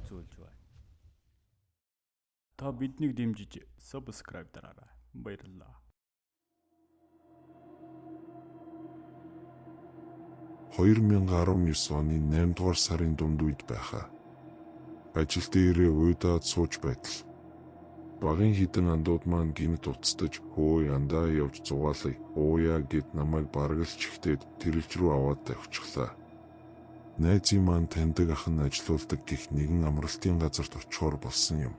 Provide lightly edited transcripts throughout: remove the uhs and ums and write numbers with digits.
үзүүлж байна. Та биднийг дэмжиж subscribe дараарай. Баярлалаа. 2019 оны 8 дугаар сарын дунд үед байхаа. Ажил дээрээ уйдаад сууж байтал багын хідэн андууд маань гинт уцтаж хөө яндаа явж зугаалъя ууя гэд намайг баргалж чихтээд тэрэлж рүү аваад тавьчихлаа. Найзын маань таньдаг ах нь ажиллаулдаг гэх нэгэн амралтын газарт очихоор болсон юм.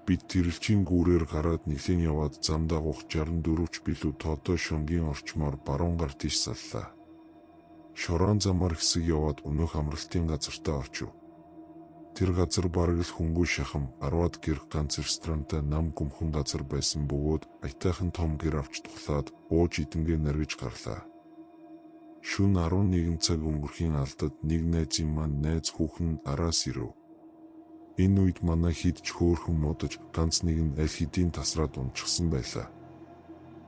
Бид тэрэлжийн гүүрээр гараад нэлийн яваад зам дагуух 64ч билүү тоодоо шөнгийн орчмоор баруун гар тийш саллаа. Шорон замаар хэсэг яваад өнөөх амралтын газартаа очив. Тэр газар бараг л хөнгүү шахам 10-ад гэр ганц ресторантай нам гүмхэн газар байсан бөгөөд аятайхан том гэр авч тухлаад ууж идэнгээ наргиж гарлаа. Шөнө 11 цаг өнгөрхийн алдад нэг найзын маань найз хүүхэн араас ирэв. Энэ үед манай хидч хөөхөн модож ганц нэг нь аль хэдийн тасраад унчихсан байлаа.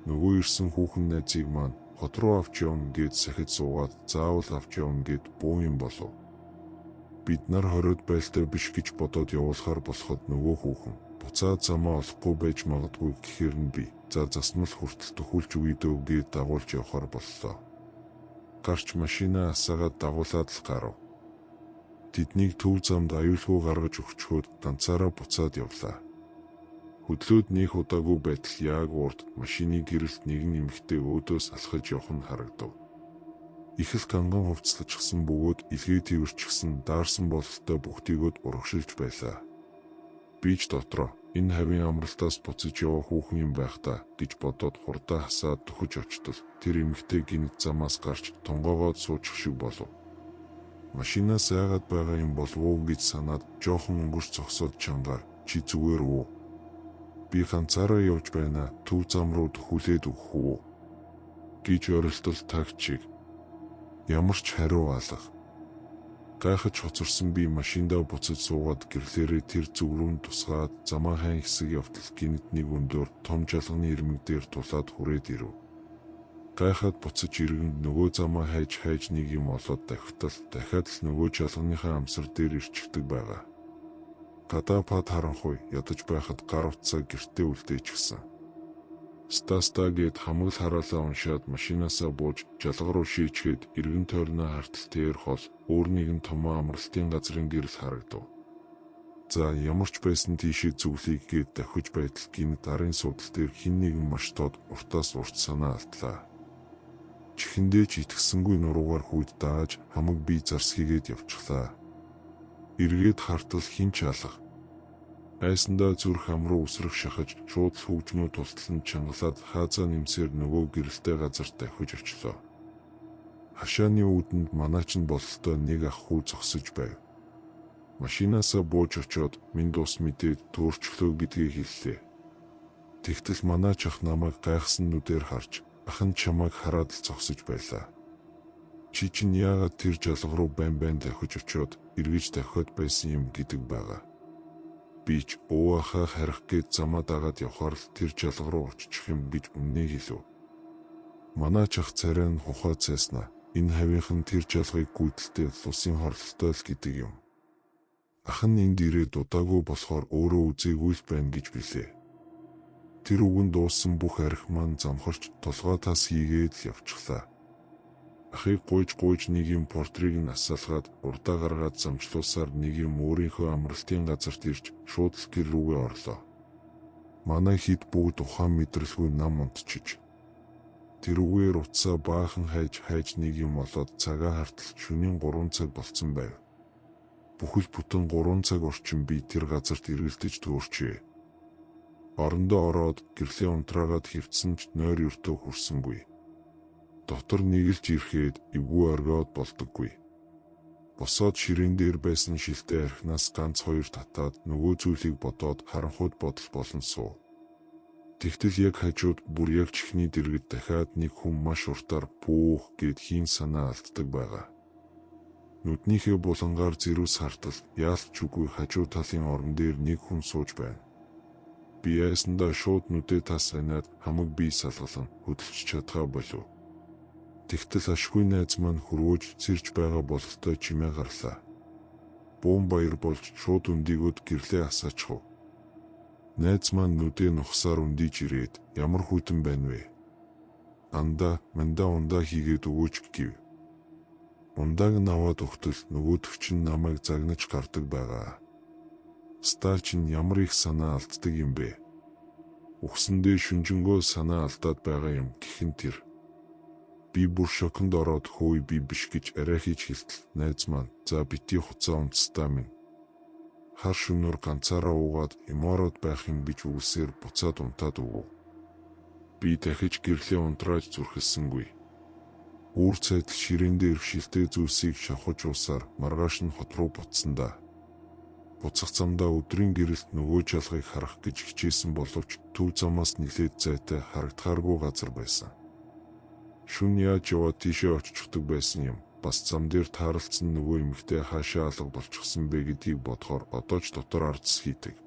Нөгөө ирсэн хүүхэн найзыг маань хот руу авч явна гэд сахид суугаад заавал авч явна гэд буу юм болов. Бид нар хориод байлтай биш гэж бодоод явуулахаар болоход нөгөө хүүхэн буцаад замаа олохгүй байж магадгүй гэхээр нь би за засмал хүртэл төхүүлж өгье гэд дагуулж явахаар боллоо. Гарч машинаа асаагаад дагуулад л гарав. Тэднийг төв замд аюулгүй гаргаж өгчхөөд ганцаараа буцаад явлаа. Хөдлөөд нөх удаагүй байтал яг урд машины гэрэлт нэгэн эмэгтэй өөдөөс алхаж явах нь харагдав. Их л ганган хувцлажсэн бөгөөд илгээ тэрчгсэн даарсан бололтой бүгтийгөд урагшилж байлаа. Би ч дотроо энэ хавийн амралтаас буцаж явах хүүхэн юм байх та гэж бодоод хурдаа хасаад төхөж очтол тэр эмэгтэй гинт замаас гарч тонгоогоод суучих шиг болов. Машинаас айгаад байгаа юм болов уу гэж санаад жоохон өнгөрч зогсоод чангаар чи зүгээр үү? Би ганцаараа явж байна. Төв зам руу төхүүлээд өгөх үү? Гэж оролдол тагчиг. Ямар ч хариу алга. Гайхаж хоцорсон би машиндаа буцаж суугаад гэрлээрээ тэр зүг рүү тусгаад замаа хайн хэсэг явтал гинт нэг өндөр том жалганы ирмэг дээр тулаад хүрээд ирэв. Гайхаад буцаж иргэн нөгөө замаа хайж нэг юм олоод давхитал дахиад л нөгөө жалганыхаа амсар дээр ирчихдэг байгаа. Гадаапад харанхуй ядаж байхад гар утсаа гэртээ үлдээчихсэн. Ста гэд хамаг хараалаа уншаад машинаасаа бууж жалга руу шийчгээд эргэн тойрноо хартал тэр хол өөр нэгэн том амралтын газрын гэрэл харагдав. За ямар ч байсан тийшээ зүглийг гээд давхиж байтал гинт арын судал дээр хин нэгэн маш тод уртаас урт санаа алдлаа. Чихэндээ ч итгэсэнгүй нуруугаар хүйд дааж хамаг бие зарсхийгээд явчихлаа. Эргээд хартал хин ч алга. Айсандаа зүрх ам руу үсрэх шахаж шууд хөгжмөө тустлан чангалаад хаазаа нэмсээр нөгөө гэрэлтэй газар давхиж очлоо. Хашааны үүдэнд манаач нь бололтой нэг ах хүү зогсож байв. Машинаасаа бууж очоод минь дус мэдээд төөрчлөө гэдгийг хэллээ. Тэгтэл манаач ах намайг гайхсан нүдээр харж ах нь чамайг хараад л зогсож байлаа. Чи чинь яагаад тэр жалга руу байн давхиж очоод эргэж давхиад байсан юм гэдэг байгаа. Би ч ууахаа харих гээд замаа дагаад явхаар л тэр жалга руу очих юм гэж өмнөө хэлв. Манаач ах царай нь хухаа цайснаа. Энэ хавийнхан тэр жалгыг гүйдэлтэй лусын хорлолтой л гэдэг юм. Ах нь энд ирээд удаагүй болохоор өөрөө үзээгүй л байна гэж билээ. Тэр үгэн дууссан бүх арх маань замхарч толгой тас хийгээд л явчихлаа. Ахыг гуйж нэг юм портрийг нь асаалгаад урдаа гаргаад замчлуусаар нэг юм өөрийнхөө амралтын газарт ирж шууд л гэр рүүгээ орлоо. Манай хид бүгд ухаан мэдрэлгүй нам унтчиж. Тэр үгээр утсаа баахан хайж нэг юм олоод цагаа хартал шөнийн 3 цаг болцсон байв. Бүхэл бүтэн 3 цаг орчим би тэр газарт эргэлдэж төөрчээ. Орондоо ороод гэрлээ унтраагаад хөвцсөн ч нойр өртөө хүрсэнгүй. Дотор нэгэлж ирэхэд эвгүй оргиод болдоггүй. Босоод ширээн дээр байсан шилтэй архинаас ганц 2 татаад нөгөө зүйлийг бодоод харанхуйд бодол болон суув. Тэгтэл яг хажууд бүр яг чихний дэргэд дахиад нэг хүн маш уртаар пүүх гэд хийн санаа алддаг байгаа. Нүднийхээ булангаар зэрүүс хартал яалч үгүй хажуу талын орон дээр нэг хүн сууж байна. Би ясандаа шууд нүдээ тас санаад хамаг бие салгалан хөдөлж чадхаа болов. Тэгтэл ашгүй найз маань хөрвөөж сэрж байгаа бололтой чимээ гарлаа. буун баяр болж шууд өндийгөөд гэрлээ асаачихв. Найз маань нүдээ нухсаар өндийж ирээд ямар хүйтэн байна вэ? Мандаа ундаа хийгээд өгөөч гэв. Ундааг нь аваад өгтөл нөгөөдөх чинь намайг загнаж гардаг байгаа. Стар чинь ямар их санаа алддаг юм бэ? Үхсэндээ шүнжэнгөө санаа алдаад байгаа юм гэхэн тэр. Би бүр шоконд ороод хөөе би биш гэж арай хийж хэлтэл найз маань за бити хуцаа унцтаа минь. Хар шөнөөр ганцаараа уугаад эмороод байх юм гэж үгсээр буцаад унтаад өгөв. Би дахиж гэрлээ унтрааж зүрхэссэнгүй. Үүр цайдал ширээн дээр шилтэй зүйлсийг шавхаж уусаар маргааш нь хот руу буцсан да. Буцах замдаа өдрийн гэрэлт нөгөө жалгыг харах гэж хичээсэн боловч төв замаас нэлээд зайтай харагдахааргүй газар байсан. Шүн яаж яваад тийшээ оччихдаг байсан юм. Бас зам дээр тааралцсан нөгөө эмэгтэй хаашаа алга болчихсон бэ гэдгийг бодохоор одоо ч дотор ардс хийдэг.